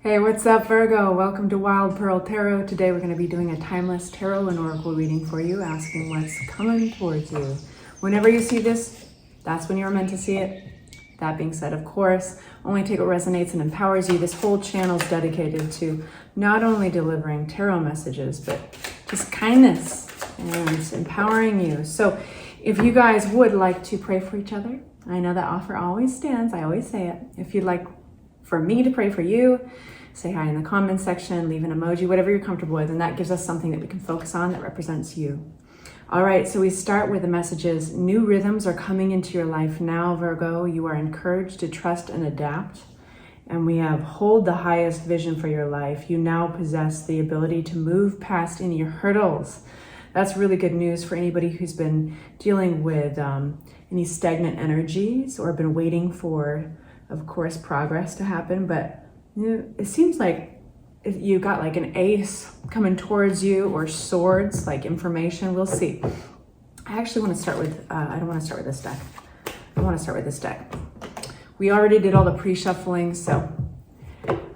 Hey, what's up, Virgo? Welcome to Wild Pearl Tarot. Today we're going to be doing a timeless tarot and oracle reading for you, asking what's coming towards you. Whenever you see this, that's when you're meant to see it. That being said, of course, only take what resonates and empowers you. This whole channel is dedicated to not only delivering tarot messages, but just kindness and empowering you. So if you guys would like to pray for each other, I know that offer always stands. I always say it. If you'd like for me to pray for you, say hi in the comments section, leave an emoji, whatever you're comfortable with, and that gives us something that we can focus on that represents you. All right, so we start with the messages. New rhythms are coming into your life now, Virgo. You are encouraged to trust and adapt. And we have hold the highest vision for your life. You now possess the ability to move past any hurdles. That's really good news for anybody who's been dealing with any stagnant energies or been waiting for, of course, progress to happen. But it seems like you got like an ace coming towards you, or swords, like information. We'll see. I actually want to start with, I don't want to start with this deck. I want to start with this deck. We already did all the pre-shuffling, so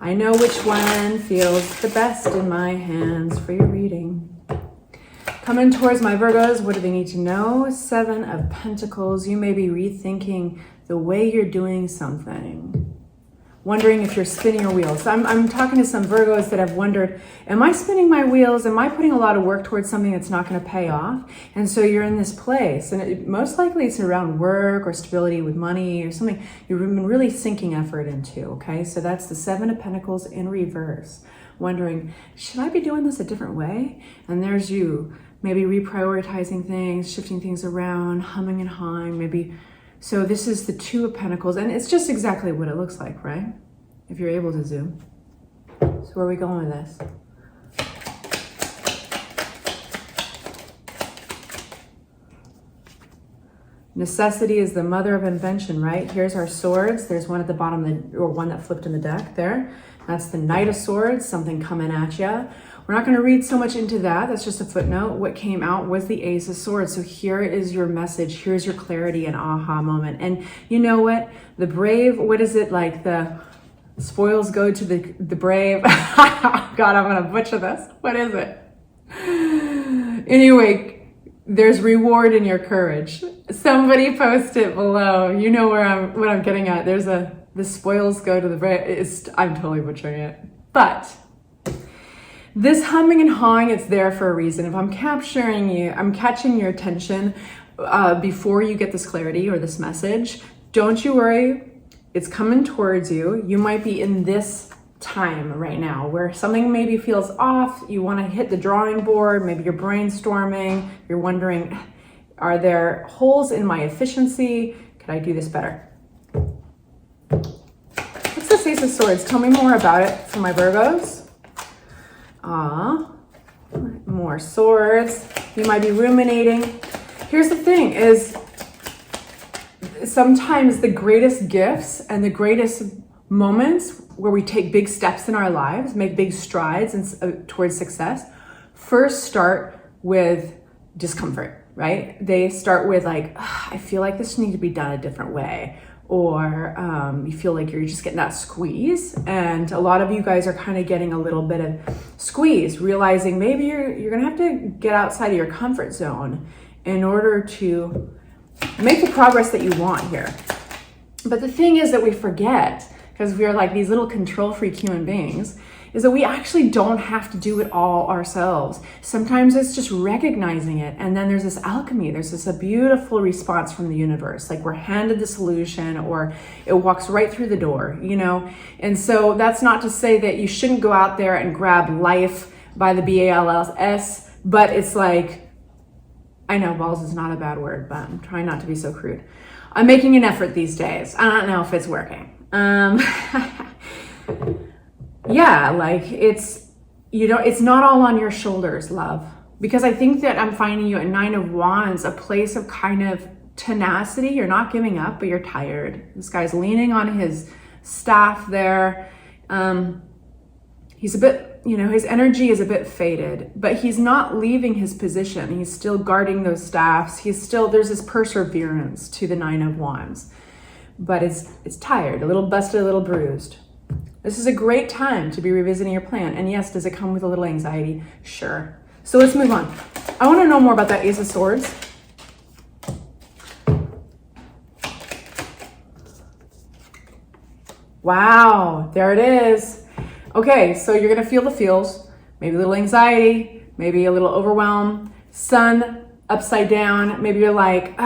I know which one feels the best in my hands for your reading. Coming towards my Virgos, what do they need to know? Seven of Pentacles. You may be rethinking the way you're doing something. Wondering if you're spinning your wheels. I'm talking to some Virgos that have wondered, am I spinning my wheels? Am I putting a lot of work towards something that's not going to pay off? And so you're in this place, and most likely it's around work or stability with money or something you've been really sinking effort into, okay? So that's the Seven of Pentacles in reverse. Wondering, should I be doing this a different way? And there's you, maybe reprioritizing things, shifting things around, humming and hawing, maybe. So this is the Two of Pentacles, and it's just exactly what it looks like, right? If you're able to zoom. So where are we going with this? Necessity is the mother of invention, right? Here's our swords. There's one at the bottom, or one that flipped in the deck there. That's the Knight of Swords, something coming at you. We're not going to read so much into that. That's just a footnote. What came out was the Ace of Swords. So here is your message. Here's your clarity and aha moment. And you know what? The brave, what is it like? The spoils go to the brave. God, I'm going to butcher this. What is it? Anyway, there's reward in your courage. Somebody post it below. You know what I'm getting at. There's the spoils go to the brave. I'm totally butchering it. But this humming and hawing, it's there for a reason. If I'm capturing you, I'm catching your attention before you get this clarity or this message, don't you worry. It's coming towards you. You might be in this time right now where something maybe feels off. You want to hit the drawing board. Maybe you're brainstorming. You're wondering, are there holes in my efficiency? Could I do this better? What's this Ace of Swords? Tell me more about it for my Virgos. More swords. You might be ruminating. Here's the thing is, sometimes the greatest gifts and the greatest moments where we take big steps in our lives, make big strides towards success, first start with discomfort, right? They start with like, I feel like this needs to be done a different way. Or you feel like you're just getting that squeeze. And a lot of you guys are kind of getting a little bit of squeeze, realizing maybe you're gonna have to get outside of your comfort zone in order to make the progress that you want here. But the thing is that we forget, because we're like these little control freak human beings, is that we actually don't have to do it all ourselves. Sometimes it's just recognizing it. And then there's this alchemy. There's this a beautiful response from the universe. Like we're handed the solution, or it walks right through the door, you know? And so that's not to say that you shouldn't go out there and grab life by the BALLS, but it's like, I know balls is not a bad word, but I'm trying not to be so crude. I'm making an effort these days. I don't know if it's working. Yeah, like it's not all on your shoulders, love. Because I think that I'm finding you at Nine of Wands, a place of kind of tenacity. You're not giving up, but you're tired. This guy's leaning on his staff there. He's a bit, his energy is a bit faded, but he's not leaving his position. He's still guarding those staffs. There's this perseverance to the Nine of Wands, but it's tired, a little busted, a little bruised. This is a great time to be revisiting your plan. And yes, does it come with a little anxiety? Sure. So let's move on. I want to know more about that Ace of Swords. Wow, there it is. Okay, so you're going to feel the feels, maybe a little anxiety, maybe a little overwhelm, sun upside down. Maybe you're like,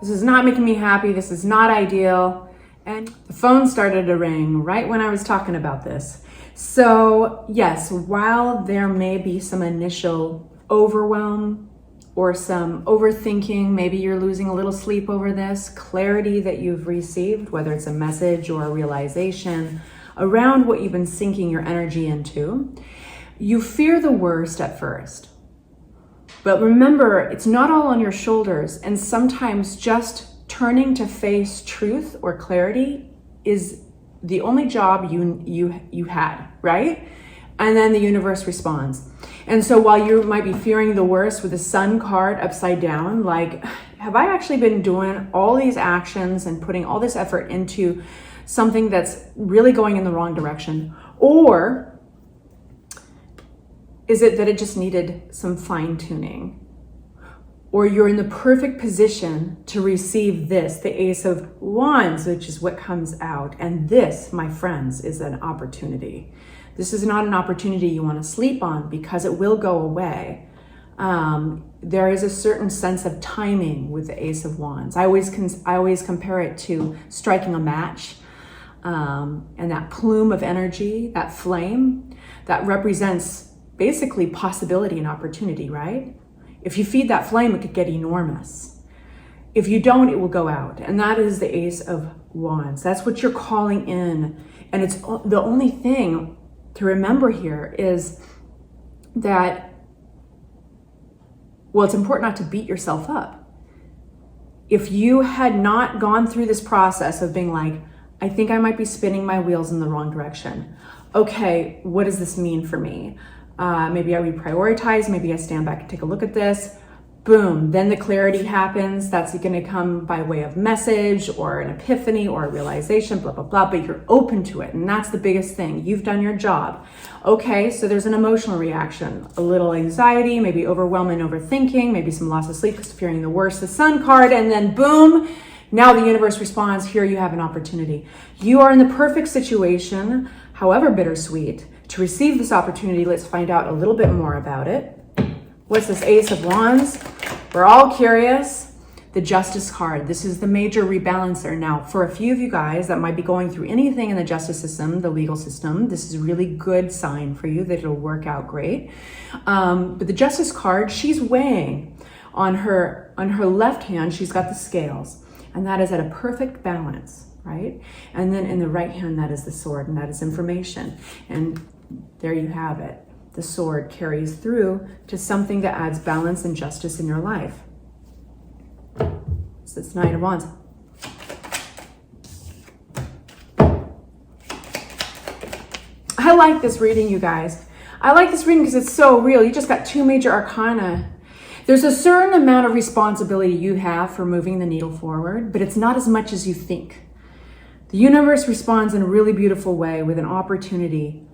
this is not making me happy. This is not ideal. And the phone started to ring right when I was talking about this. So yes, while there may be some initial overwhelm or some overthinking, maybe you're losing a little sleep over this, clarity that you've received, whether it's a message or a realization around what you've been sinking your energy into, you fear the worst at first. But remember, it's not all on your shoulders, and sometimes just turning to face truth or clarity is the only job you had, right? And then the universe responds. And so while you might be fearing the worst with the sun card upside down, like, have I actually been doing all these actions and putting all this effort into something that's really going in the wrong direction? Or is it that it just needed some fine tuning? Or you're in the perfect position to receive this, the Ace of Wands, which is what comes out. And this, my friends, is an opportunity. This is not an opportunity you want to sleep on because it will go away. There is a certain sense of timing with the Ace of Wands. I always compare it to striking a match, and that plume of energy, that flame, that represents basically possibility and opportunity, right? If you feed that flame, it could get enormous. If you don't, it will go out. And that is the Ace of Wands. That's what you're calling in. And it's the only thing to remember here is that, well, it's important not to beat yourself up. If you had not gone through this process of being like, I think I might be spinning my wheels in the wrong direction. Okay, what does this mean for me? Maybe I reprioritize, maybe I stand back and take a look at this. Boom, then the clarity happens. That's going to come by way of message or an epiphany or a realization, blah, blah, blah, but you're open to it. And that's the biggest thing. You've done your job. Okay, so there's an emotional reaction, a little anxiety, maybe overwhelm and overthinking, maybe some loss of sleep because fearing the worst, the sun card, and then boom, now the universe responds. Here you have an opportunity. You are in the perfect situation, however bittersweet, to receive this opportunity. Let's find out a little bit more about it. What's this Ace of Wands? We're all curious. The Justice card. This is the major rebalancer. Now, for a few of you guys that might be going through anything in the justice system, the legal system, this is a really good sign for you that it'll work out great. But the Justice card, she's weighing on her left hand, she's got the scales, and that is at a perfect balance, right? And then in the right hand, that is the sword, and that is information. And there you have it. The sword carries through to something that adds balance and justice in your life. So it's Nine of Wands. I like this reading, you guys. I like this reading because it's so real. You just got two major arcana. There's a certain amount of responsibility you have for moving the needle forward, but it's not as much as you think. The universe responds in a really beautiful way with an opportunity,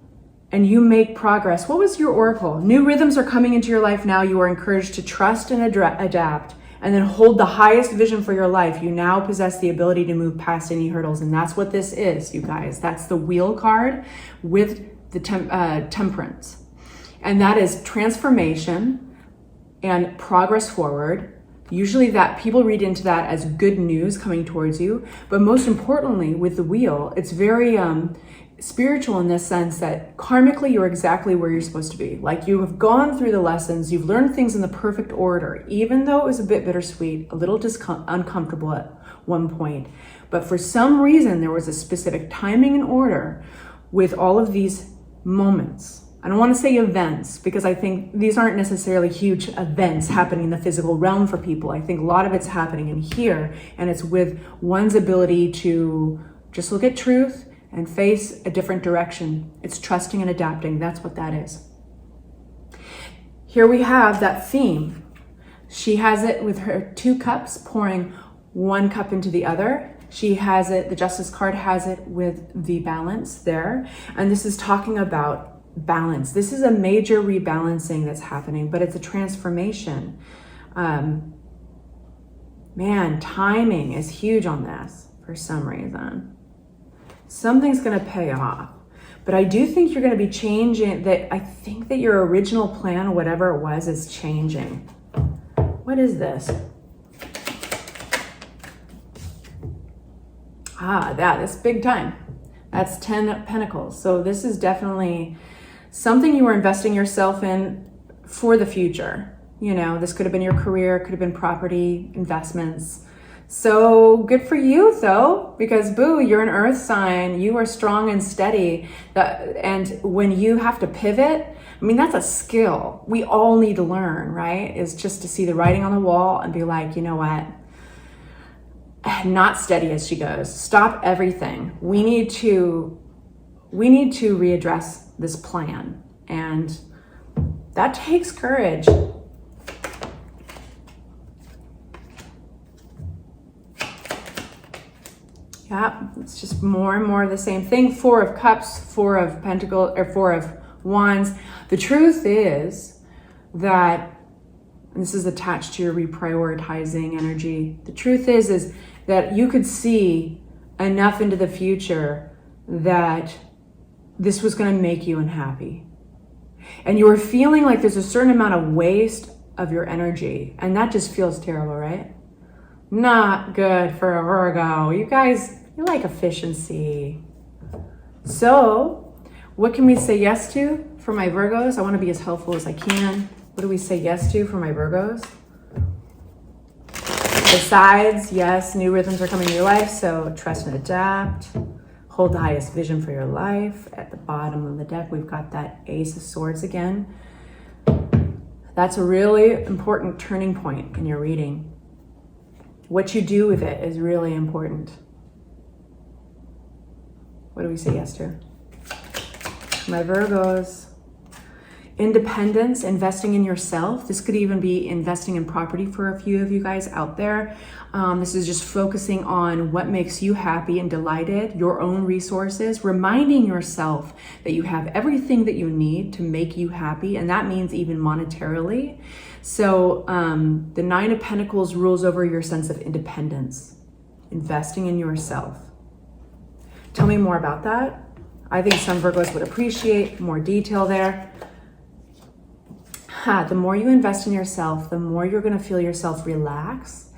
and you make progress. What was your oracle? New rhythms are coming into your life now. You are encouraged to trust and adapt, and then hold the highest vision for your life. You now possess the ability to move past any hurdles, and that's what this is, you guys. That's the Wheel card with the Temperance, and that is transformation and progress forward. Usually that people read into that as good news coming towards you, but most importantly with the Wheel, it's very spiritual in this sense that karmically you're exactly where you're supposed to be. Like, you have gone through the lessons, you've learned things in the perfect order, even though it was a bit bittersweet, a little uncomfortable at one point. But for some reason, there was a specific timing and order with all of these moments. I don't want to say events, because I think these aren't necessarily huge events happening in the physical realm for people. I think a lot of it's happening in here, and it's with one's ability to just look at truth and face a different direction. It's trusting and adapting. That's what that is. Here we have that theme. She has it with her two cups, pouring one cup into the other. She has it, the Justice card has it with the balance there. And this is talking about balance. This is a major rebalancing that's happening, but it's a transformation. Man, timing is huge on this for some reason. Something's going to pay off. But I do think you're going to be changing that. I think that your original plan, whatever it was, is changing. What is this? That's big time. That's 10 of Pentacles. So this is definitely something you are investing yourself in for the future. You know, this could have been your career, could have been property, investments. So good for you though, because boo, you're an earth sign. You are strong and steady. And when you have to pivot, I mean, that's a skill we all need to learn, right? Is just to see the writing on the wall and be like, you know what? Not steady as she goes. Stop everything. We need to readdress this plan. And that takes courage. Yeah, it's just more and more of the same thing. 4 of Cups, 4 of Pentacles, or 4 of Wands. The truth is that, and this is attached to your reprioritizing energy. The truth is that you could see enough into the future that this was going to make you unhappy. And you were feeling like there's a certain amount of waste of your energy. And that just feels terrible, right? Not good for a Virgo. You guys, you like efficiency. So, what can we say yes to for my Virgos? I want to be as helpful as I can. What do we say yes to for my Virgos? Besides, yes, new rhythms are coming in your life, so trust and adapt. Hold the highest vision for your life. At the bottom of the deck, we've got that Ace of Swords again. That's a really important turning point in your reading. What you do with it is really important. What do we say yes to? My Virgos. Independence, investing in yourself. This could even be investing in property for a few of you guys out there. This is just focusing on what makes you happy and delighted, your own resources, reminding yourself that you have everything that you need to make you happy, and that means even monetarily. So the 9 of Pentacles rules over your sense of independence, investing in yourself. Tell me more about that. I think some Virgos would appreciate more detail there. The more you invest in yourself, the more you're going to feel yourself relax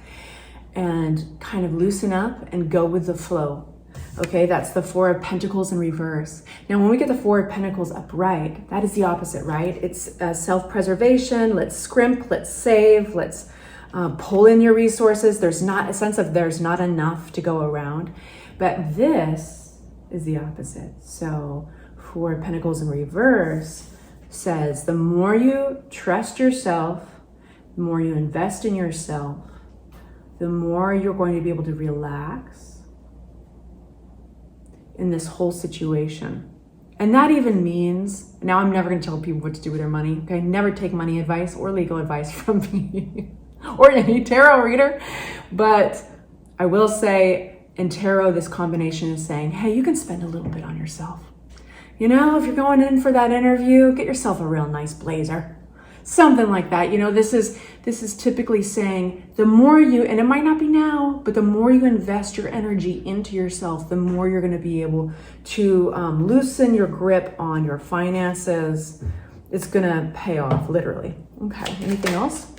and kind of loosen up and go with the flow. Okay, that's the 4 of Pentacles in reverse. Now, when we get the 4 of Pentacles upright, that is the opposite, right? It's self-preservation. Let's scrimp, let's save, let's pull in your resources. There's not a sense of there's not enough to go around. But this is the opposite. So 4 of Pentacles in reverse says the more you trust yourself, the more you invest in yourself, the more you're going to be able to relax in this whole situation. And that even means, now I'm never going to tell people what to do with their money. Okay, never take money advice or legal advice from me or any tarot reader. But I will say in tarot, this combination is saying, hey, you can spend a little bit on yourself. You know, if you're going in for that interview, get yourself a real nice blazer. Something like that. You know, this is typically saying the more you, and it might not be now, but the more you invest your energy into yourself, the more you're going to be able to loosen your grip on your finances. It's going to pay off, literally. Okay, anything else?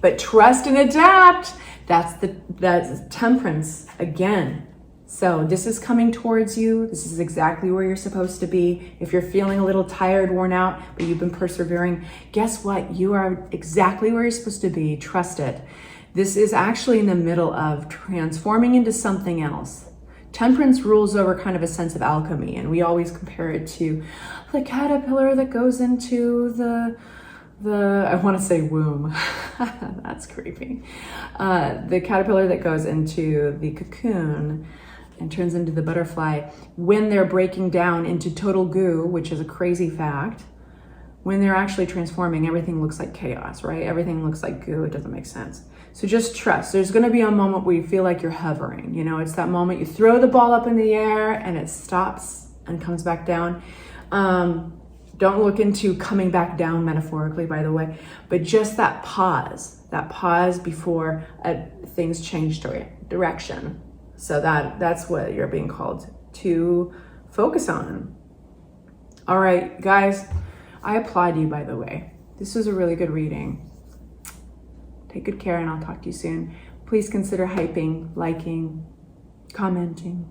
But trust and adapt. That's Temperance again. So this is coming towards you. This is exactly where you're supposed to be. If you're feeling a little tired, worn out, but you've been persevering, guess what? You are exactly where you're supposed to be. Trust it. This is actually in the middle of transforming into something else. Temperance rules over kind of a sense of alchemy, and we always compare it to the caterpillar that goes into the I want to say womb. That's creepy. The caterpillar that goes into the cocoon and turns into the butterfly. When they're breaking down into total goo, which is a crazy fact, when they're actually transforming, everything looks like chaos, right? Everything looks like goo. It doesn't make sense. So just trust. There's going to be a moment where you feel like you're hovering. You know, it's that moment you throw the ball up in the air and it stops and comes back down. Don't look into coming back down metaphorically, by the way, but just that pause before things change direction. So that's what you're being called to focus on. All right, guys, I applaud you, by the way. This was a really good reading. Take good care, and I'll talk to you soon. Please consider hyping, liking, commenting.